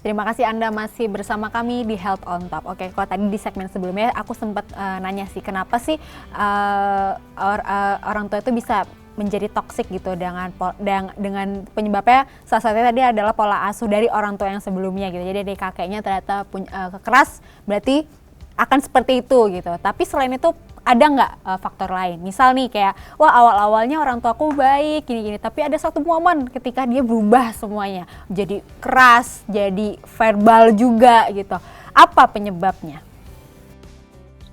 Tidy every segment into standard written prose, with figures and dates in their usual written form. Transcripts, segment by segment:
Terima kasih Anda masih bersama kami di Health on Top. Oke, kalau tadi di segmen sebelumnya aku sempat nanya sih kenapa sih orang tua itu bisa menjadi toksik gitu dengan penyebabnya salah satunya tadi adalah pola asuh dari orang tua yang sebelumnya gitu. Jadi dari kakeknya ternyata keras, berarti akan seperti itu gitu. Tapi selain itu ada nggak faktor lain? Misal nih kayak, wah awal-awalnya orang tuaku baik gini-gini, tapi ada satu momen ketika dia berubah semuanya, jadi keras, jadi verbal juga gitu. Apa penyebabnya?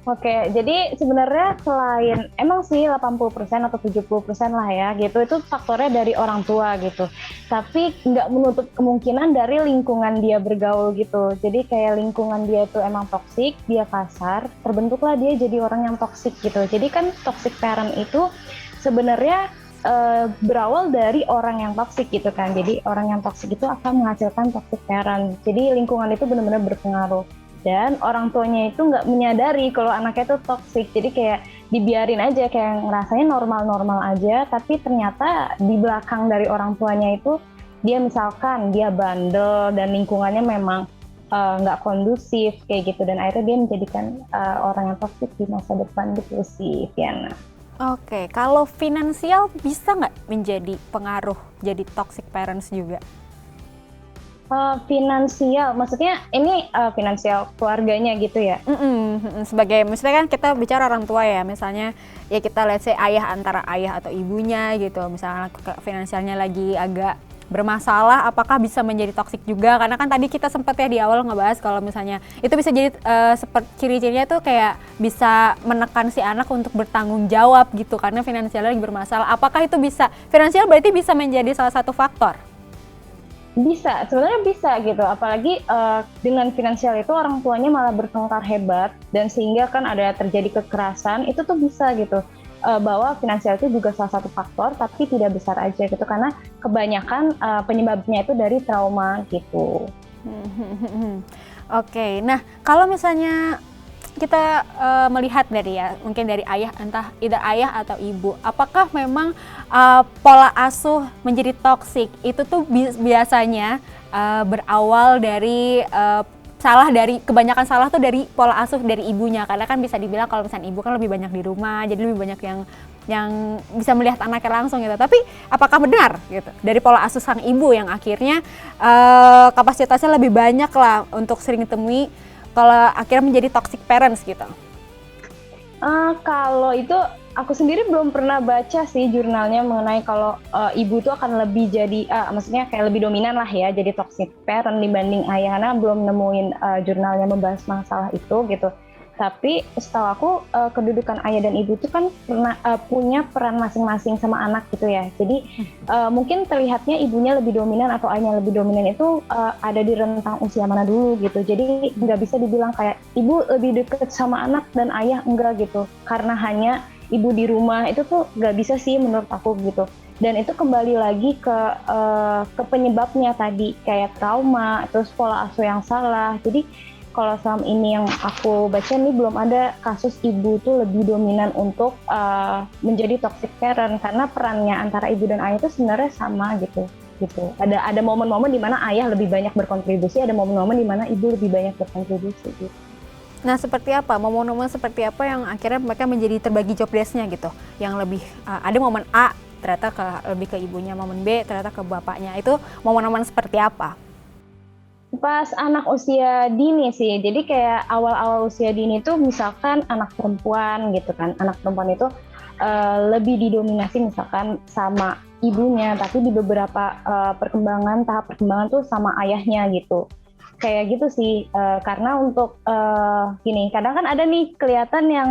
Oke, jadi sebenarnya selain emang sih 80% atau 70% lah ya gitu, itu faktornya dari orang tua gitu. Tapi nggak menutup kemungkinan dari lingkungan dia bergaul gitu. Jadi kayak lingkungan dia itu emang toksik, dia kasar, terbentuklah dia jadi orang yang toksik gitu. Jadi kan toxic parent itu sebenarnya berawal dari orang yang toksik gitu kan. Jadi orang yang toksik itu akan menghasilkan toxic parent. Jadi lingkungan itu benar-benar berpengaruh. Dan orang tuanya itu nggak menyadari kalau anaknya itu toksik, jadi kayak dibiarin aja, kayak ngerasanya normal-normal aja, tapi ternyata di belakang dari orang tuanya itu dia misalkan dia bandel dan lingkungannya memang nggak kondusif kayak gitu, dan akhirnya dia menjadikan orang yang toksik di masa depan gitu sih, Fiana. Oke, kalau finansial bisa nggak menjadi pengaruh jadi toxic parents juga? Finansial, maksudnya ini finansial keluarganya gitu ya? Sebagai, misalnya kan kita bicara orang tua ya, misalnya ya kita let's say ayah, antara ayah atau ibunya gitu, misalnya finansialnya lagi agak bermasalah, apakah bisa menjadi toksik juga? Karena kan tadi kita sempat ya di awal ngebahas kalau misalnya itu bisa jadi seperti ciri-cirinya tuh kayak bisa menekan si anak untuk bertanggung jawab gitu karena finansialnya lagi bermasalah. Apakah itu bisa, finansial berarti bisa menjadi salah satu faktor? Bisa, sebenarnya bisa gitu. Apalagi dengan finansial itu orang tuanya malah bertengkar hebat, dan sehingga kan ada terjadi kekerasan, itu tuh bisa gitu. Bahwa finansial itu juga salah satu faktor, tapi tidak besar aja gitu. Karena kebanyakan penyebabnya itu dari trauma gitu. Oke, nah kalau misalnya kita melihat dari ya, mungkin dari ayah, entah either ayah atau ibu, apakah memang pola asuh menjadi toksik itu tuh biasanya berawal dari kebanyakan salah tuh dari pola asuh dari ibunya, karena kan bisa dibilang kalau misalnya ibu kan lebih banyak di rumah, jadi lebih banyak yang bisa melihat anaknya langsung gitu. Tapi apakah benar gitu dari pola asuh sang ibu yang akhirnya kapasitasnya lebih banyak lah untuk sering ditemui, kalau akhirnya menjadi toxic parents gitu? Kalau itu aku sendiri belum pernah baca sih jurnalnya mengenai kalau ibu itu akan lebih jadi, maksudnya kayak lebih dominan lah ya jadi toxic parent dibanding ayah, karena belum nemuin jurnalnya membahas masalah itu gitu. Tapi setahu aku kedudukan ayah dan ibu itu kan pernah punya peran masing-masing sama anak gitu ya. Jadi mungkin terlihatnya ibunya lebih dominan atau ayahnya lebih dominan itu ada di rentang usia mana dulu gitu. Jadi nggak bisa dibilang kayak ibu lebih deket sama anak dan ayah enggak gitu. Karena hanya ibu di rumah, itu tuh nggak bisa sih menurut aku gitu. Dan itu kembali lagi ke penyebabnya tadi, kayak trauma, terus pola asuh yang salah. Jadi kalau selama ini yang aku baca nih belum ada kasus ibu tuh lebih dominan untuk menjadi toxic parent, karena perannya antara ibu dan ayah itu sebenarnya sama gitu. Ada momen-momen di mana ayah lebih banyak berkontribusi, ada momen-momen di mana ibu lebih banyak berkontribusi gitu. Nah, seperti apa momen-momen seperti apa yang akhirnya mereka menjadi terbagi job desk-nya gitu, yang lebih ada momen A ternyata lebih ke ibunya, momen B ternyata ke bapaknya, itu momen-momen seperti apa? Pas anak usia dini sih, jadi kayak awal-awal usia dini tuh misalkan anak perempuan gitu kan, anak perempuan itu lebih didominasi misalkan sama ibunya, tapi di beberapa tahap perkembangan tuh sama ayahnya gitu. Kayak gitu sih, karena untuk gini, kadang kan ada nih kelihatan yang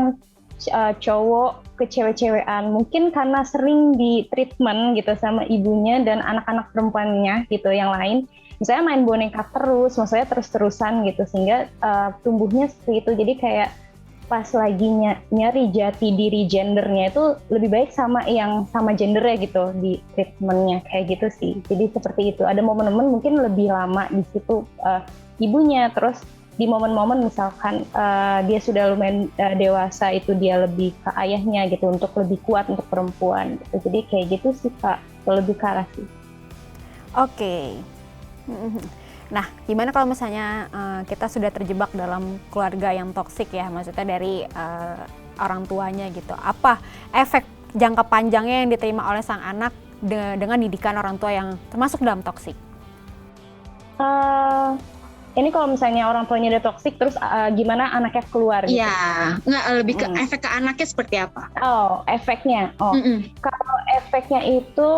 cowok ke cewek-cewekan, mungkin karena sering di treatment gitu sama ibunya dan anak-anak perempuannya gitu yang lain. Misalnya main boneka terus, maksudnya terus-terusan gitu, sehingga tumbuhnya seperti itu. Jadi kayak pas lagi nyari jati diri gendernya itu lebih baik sama yang sama gendernya gitu di treatmentnya, kayak gitu sih. Jadi seperti itu. Ada momen-momen mungkin lebih lama di situ ibunya, terus di momen-momen misalkan dia sudah lumayan dewasa, itu dia lebih ke ayahnya gitu untuk lebih kuat untuk perempuan gitu. Jadi kayak gitu sih Kak, lebih ke arah sih. Oke. Nah, gimana kalau misalnya kita sudah terjebak dalam keluarga yang toksik ya, maksudnya dari orang tuanya gitu. Apa efek jangka panjangnya yang diterima oleh sang anak dengan didikan orang tua yang termasuk dalam toksik? Ini kalau misalnya orang tuanya udah toksik, terus gimana anaknya keluar gitu? Iya, nggak lebih ke efek ke anaknya seperti apa? Oh, efeknya. Kalau efeknya itu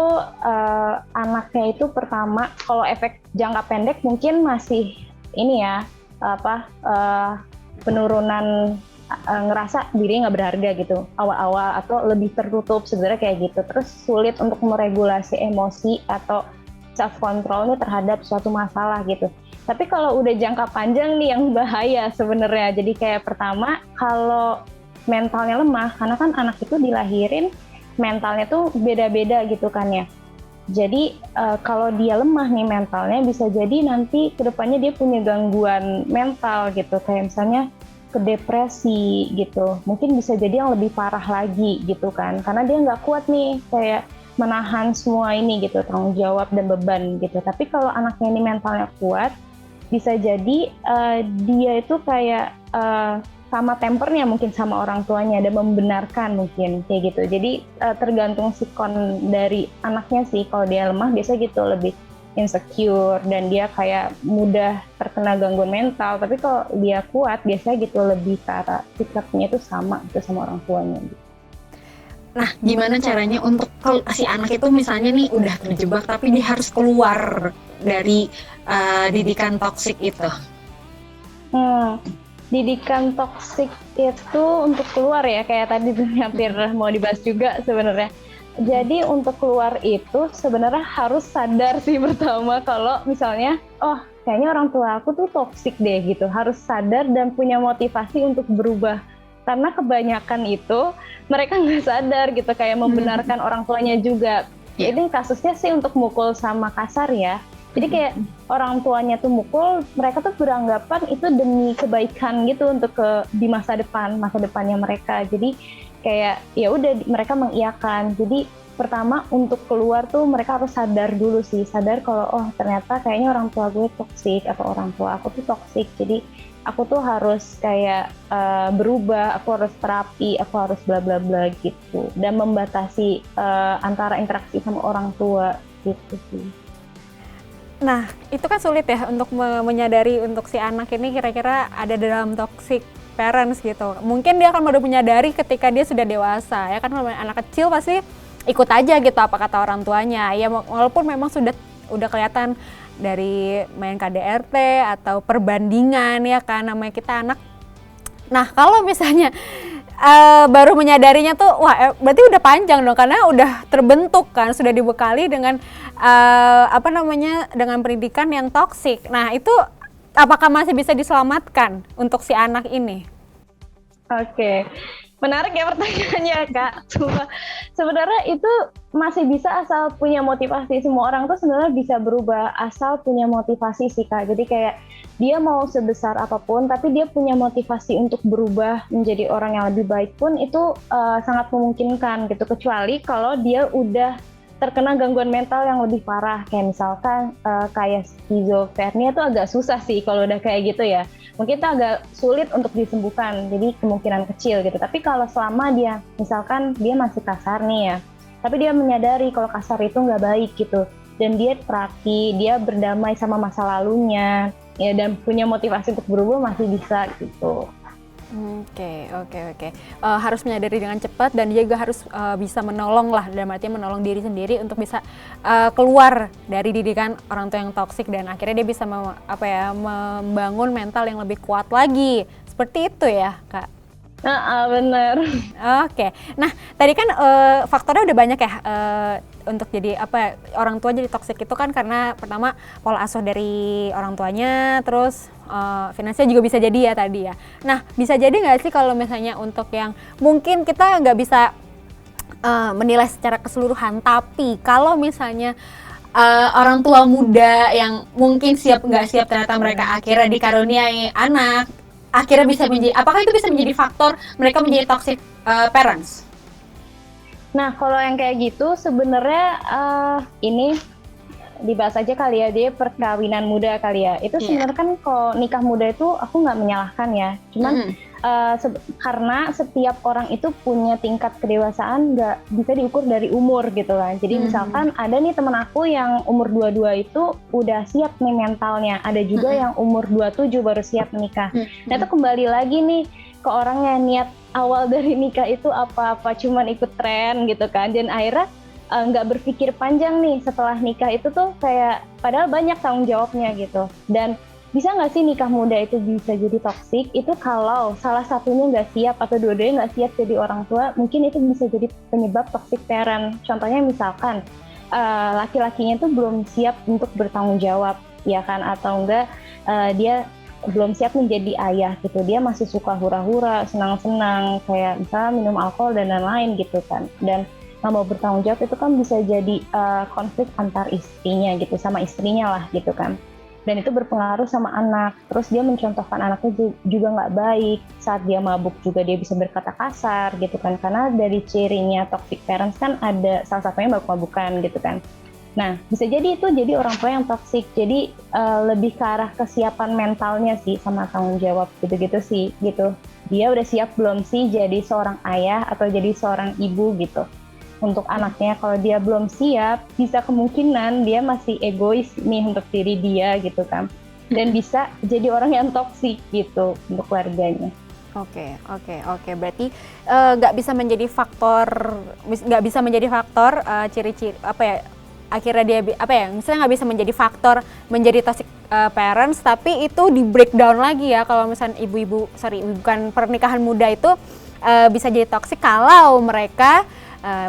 anaknya itu pertama, kalau efek jangka pendek mungkin masih ini ya, penurunan ngerasa diri nggak berharga gitu awal-awal, atau lebih tertutup sebenarnya kayak gitu. Terus sulit untuk meregulasi emosi atau self controlnya terhadap suatu masalah gitu. Tapi kalau udah jangka panjang nih yang bahaya sebenarnya. Jadi kayak pertama, kalau mentalnya lemah, karena kan anak itu dilahirin mentalnya tuh beda-beda gitu kan ya. Jadi kalau dia lemah nih mentalnya, bisa jadi nanti kedepannya dia punya gangguan mental gitu, kayak misalnya ke depresi gitu. Mungkin bisa jadi yang lebih parah lagi gitu kan, karena dia nggak kuat nih kayak menahan semua ini gitu, tanggung jawab dan beban gitu. Tapi kalau anaknya ini mentalnya kuat, bisa jadi dia itu kayak sama tempernya mungkin sama orang tuanya dan membenarkan mungkin kayak gitu. Jadi tergantung sikon dari anaknya sih. Kalau dia lemah biasa gitu, lebih insecure dan dia kayak mudah terkena gangguan mental. Tapi kalau dia kuat biasanya gitu, lebih ke arah sikapnya itu sama gitu sama orang tuanya gitu. Nah, gimana caranya untuk si anak itu misalnya nih udah terjebak tapi dia harus keluar dari didikan toksik itu? Didikan toksik itu untuk keluar ya, kayak tadi hampir mau dibahas juga sebenarnya. Jadi untuk keluar itu sebenarnya harus sadar sih pertama kalau misalnya, oh kayaknya orang tua aku tuh toksik deh gitu. Harus sadar dan punya motivasi untuk berubah. Karena kebanyakan itu mereka nggak sadar gitu, kayak membenarkan orang tuanya juga. Ini kasusnya sih untuk mukul sama kasar ya. Jadi kayak orang tuanya tuh mukul, mereka tuh beranggapan itu demi kebaikan gitu untuk di masa depannya mereka. Jadi kayak ya udah mereka mengiyakan. Jadi pertama untuk keluar tuh mereka harus sadar dulu sih, sadar kalau oh ternyata kayaknya orang tua gue toksik atau orang tua aku tuh toksik. Jadi aku tuh harus kayak berubah, aku harus terapi, aku harus bla bla bla gitu, dan membatasi antara interaksi sama orang tua gitu sih. Nah, itu kan sulit ya untuk menyadari untuk si anak ini kira-kira ada dalam toxic parents gitu. Mungkin dia akan baru menyadari ketika dia sudah dewasa, ya kan. Anak kecil pasti ikut aja gitu apa kata orang tuanya. Ya walaupun memang udah kelihatan dari main KDRT atau perbandingan ya kan, namanya kita anak. Nah, kalau misalnya baru menyadarinya tuh, wah berarti udah panjang dong, karena udah terbentuk kan, sudah dibekali dengan dengan pendidikan yang toksik. Nah itu apakah masih bisa diselamatkan untuk si anak ini? Oke. Menarik ya pertanyaannya Kak. Sebenarnya itu masih bisa asal punya motivasi. Semua orang tuh sebenarnya bisa berubah asal punya motivasi sih Kak. Jadi kayak dia mau sebesar apapun, tapi dia punya motivasi untuk berubah menjadi orang yang lebih baik pun itu sangat memungkinkan gitu. Kecuali kalau dia udah terkena gangguan mental yang lebih parah, kayak misalkan kayak skizofrenia itu agak susah sih kalau udah kayak gitu ya. Mungkin itu agak sulit untuk disembuhkan, jadi kemungkinan kecil gitu. Tapi kalau selama dia, misalkan dia masih kasar nih ya, tapi dia menyadari kalau kasar itu nggak baik gitu, dan dia terapi, dia berdamai sama masa lalunya, ya, dan punya motivasi untuk berubah masih bisa gitu. Oke. Harus menyadari dengan cepat dan dia juga harus bisa menolong lah, dalam artinya menolong diri sendiri untuk bisa keluar dari didikan orang tua yang toksik dan akhirnya dia bisa membangun mental yang lebih kuat lagi. Seperti itu ya, Kak? Bener. Oke. Nah, tadi kan faktornya udah banyak ya untuk jadi orang tua jadi toksik itu kan karena pertama pola asuh dari orang tuanya, terus finansial juga bisa jadi ya tadi ya. Nah, bisa jadi nggak sih kalau misalnya untuk yang mungkin kita nggak bisa menilai secara keseluruhan, tapi kalau misalnya orang tua muda yang mungkin nggak siap ternyata mereka akhirnya dikaruniai anak, akhirnya bisa menjadi, apakah itu bisa menjadi faktor mereka menjadi toxic parents? Nah, kalau yang kayak gitu sebenarnya ini dibahas aja kali ya, dia perkawinan muda kali ya. Itu sebenarnya kan kalau nikah muda itu aku nggak menyalahkan ya. Cuman karena setiap orang itu punya tingkat kedewasaan nggak bisa diukur dari umur gitu kan. Jadi misalkan ada nih temen aku yang umur 22 itu udah siap nih mentalnya. Ada juga yang umur 27 baru siap menikah. Nah itu kembali lagi nih ke orang yang niat awal dari nikah itu apa-apa cuman ikut tren gitu kan. Dan akhirnya nggak berpikir panjang nih setelah nikah itu tuh kayak padahal banyak tanggung jawabnya gitu. Dan bisa nggak sih nikah muda itu bisa jadi toksik? Itu kalau salah satunya nggak siap atau dua-duanya nggak siap jadi orang tua, mungkin itu bisa jadi penyebab toxic parent. Contohnya misalkan laki-lakinya itu belum siap untuk bertanggung jawab, ya kan? Atau enggak dia belum siap menjadi ayah gitu. Dia masih suka hura-hura, senang-senang, kayak misalnya minum alkohol dan lain-lain gitu kan. Dan nggak mau bertanggung jawab itu kan bisa jadi konflik antar istrinya gitu, sama istrinya lah gitu kan. Dan itu berpengaruh sama anak. Terus dia mencontohkan anaknya juga nggak baik. Saat dia mabuk juga dia bisa berkata kasar gitu kan. Karena dari cirinya toxic parents kan ada salah satunya mabuk-mabukan gitu kan. Nah bisa jadi itu jadi orang tua yang toxic. Jadi lebih ke arah kesiapan mentalnya sih sama tanggung jawab gitu-gitu sih gitu. Dia udah siap belum sih jadi seorang ayah atau jadi seorang ibu gitu. Untuk anaknya, kalau dia belum siap, bisa kemungkinan dia masih egois nih untuk diri dia gitu kan. Dan bisa jadi orang yang toksik gitu untuk keluarganya. Oke. Berarti nggak bisa menjadi faktor ciri-ciri apa ya? Akhirnya dia misalnya nggak bisa menjadi faktor menjadi toxic parents, tapi itu di breakdown lagi ya. Kalau misalnya bukan pernikahan muda itu bisa jadi toxic kalau mereka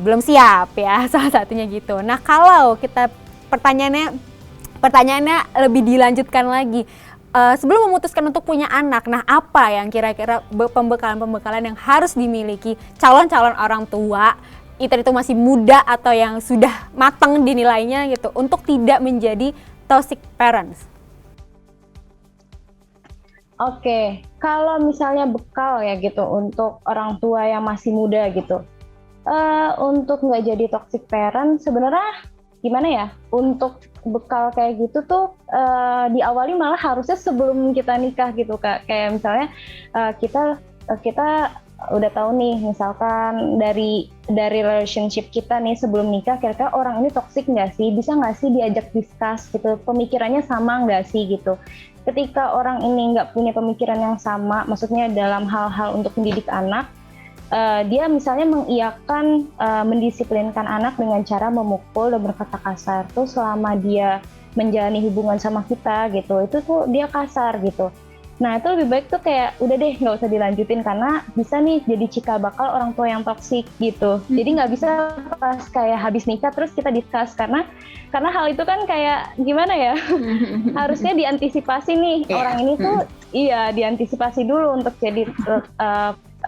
belum siap ya, salah satunya gitu. Nah kalau kita pertanyaannya lebih dilanjutkan lagi, sebelum memutuskan untuk punya anak, nah apa yang kira-kira pembekalan yang harus dimiliki calon-calon orang tua, itu masih muda atau yang sudah matang dinilainya gitu, untuk tidak menjadi toxic parents? Oke, kalau misalnya bekal ya gitu untuk orang tua yang masih muda gitu. Untuk nggak jadi toxic parent sebenarnya gimana ya, untuk bekal kayak gitu tuh diawali malah harusnya sebelum kita nikah gitu Kak. Kayak misalnya kita udah tahu nih misalkan dari relationship kita nih sebelum nikah, kira-kira orang ini toxic nggak sih, bisa nggak sih diajak discuss gitu, pemikirannya sama nggak sih gitu. Ketika orang ini nggak punya pemikiran yang sama, maksudnya dalam hal-hal untuk mendidik anak, dia misalnya mengiyakan mendisiplinkan anak dengan cara memukul dan berkata kasar tuh selama dia menjalani hubungan sama kita gitu, itu tuh dia kasar gitu. Nah itu lebih baik tuh kayak udah deh nggak usah dilanjutin, karena bisa nih jadi cikal bakal orang tua yang toksik gitu. Jadi nggak bisa pas kayak habis nikah terus kita discuss, karena hal itu kan kayak gimana ya, harusnya diantisipasi nih orang ini tuh diantisipasi dulu untuk jadi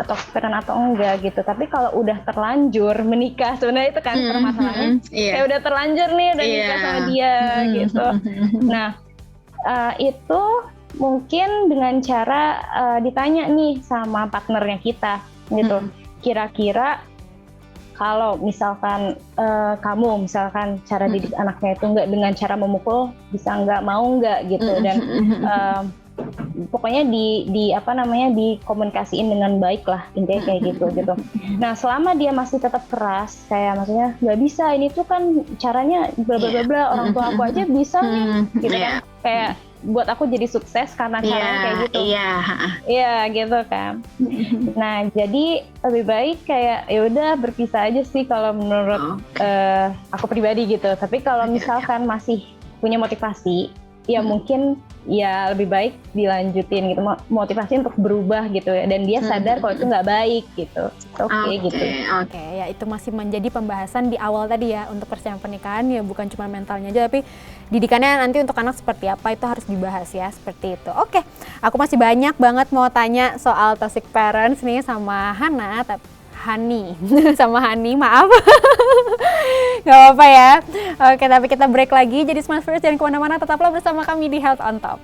toxic parent atau enggak gitu. Tapi kalau udah terlanjur menikah, sebenarnya itu kan permasalahannya, kayak udah terlanjur nih udah nikah sama dia gitu. Nah itu mungkin dengan cara ditanya nih sama partnernya kita gitu, kira-kira kalau misalkan kamu misalkan cara didik anaknya itu enggak dengan cara memukul, bisa enggak, mau enggak gitu. Dan pokoknya dikomunikasiin dengan baik lah, intinya kayak gitu. Nah selama dia masih tetap keras, kayak maksudnya nggak bisa, ini tuh kan caranya bla bla bla bla, orang tua aku aja bisa nih gitu kan, kayak buat aku jadi sukses karena caranya kayak gitu. Iya gitu kan. Nah jadi lebih baik kayak ya udah berpisah aja sih kalau menurut aku pribadi gitu. Tapi kalau misalkan masih punya motivasi, ya mungkin ya lebih baik dilanjutin gitu, motivasi untuk berubah gitu ya, dan dia sadar kalau itu nggak baik gitu. Gitu. Oke, ya itu masih menjadi pembahasan di awal tadi ya, untuk persiapan pernikahan ya bukan cuma mentalnya aja, tapi didikannya nanti untuk anak seperti apa itu harus dibahas ya, seperti itu. Oke, aku masih banyak banget mau tanya soal toxic parents nih sama sama Hani, maaf. Gak apa-apa ya. Oke, tapi kita break lagi. Jadi Smart First jangan kemana-mana, tetaplah bersama kami di Health on Top.